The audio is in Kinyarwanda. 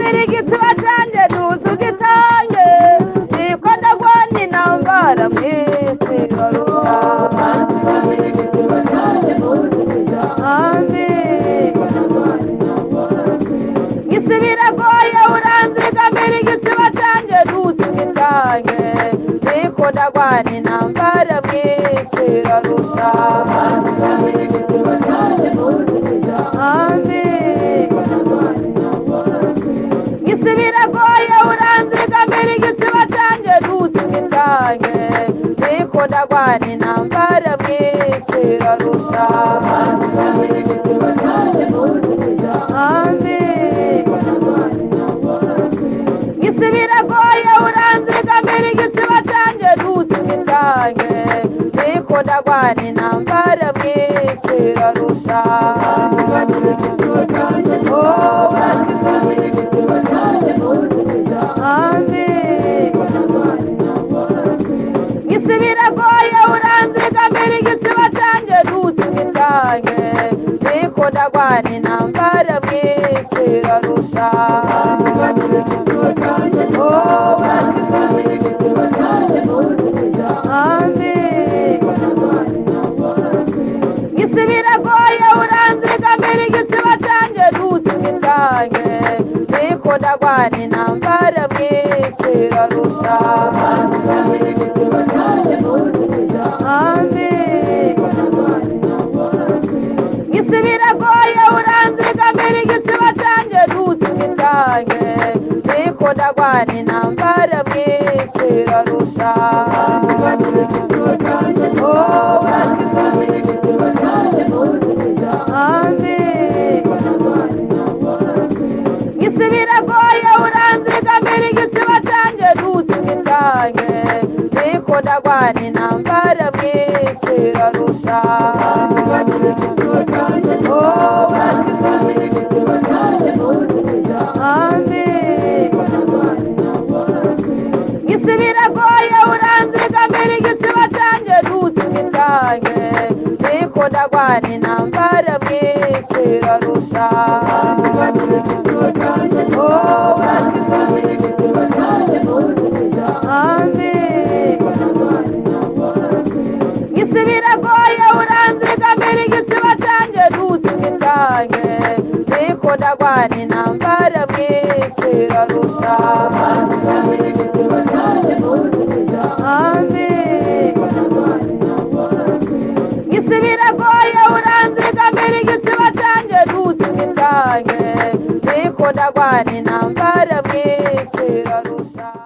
nzigamira igisiba cyanjye ntuzugitange niko ndagwana intambara mu isi barusha isi biragoye uranzigamira igisiba cyanjye ntuzugitange niko ndagwana intambara mu isi barusha isi biragoye uranzigamira igisiba cyanjye ntuzugitange niko ndagwana intambara mu isi barusha isi biragoye uranzigamira igisiba cyanjye ntuzugitange niko ndagwana intambara mu isi barusha isi biragoye uranzigamira igisiba cyanjye ntuzugitange niko ndagwana intambara mu isi barusha isi biragoye uranzigamira igisiba cyanjye ntuzugitange niko ndagwana intambara mu isi barusha isi biragoye uranzigamira igisiba cyanjye ntuzugitange niko ndagwana intambara mu isi barusha isi biragoye uranzigamira igisiba cyanjye ntuzugitange niko ndagwana intambara mu isi barusha isi biragoye uranzigamira igisiba cyanjye ntuzugitange niko ndagwana intambara mu isi barusha isi biragoye uranzigamira igisiba cyanjye ntuzugitange niko ndagwana intambara mu isi barusha isi biragoye uranzigamira igisiba cyanjye ntuzugitange niko ndagwana intambara mu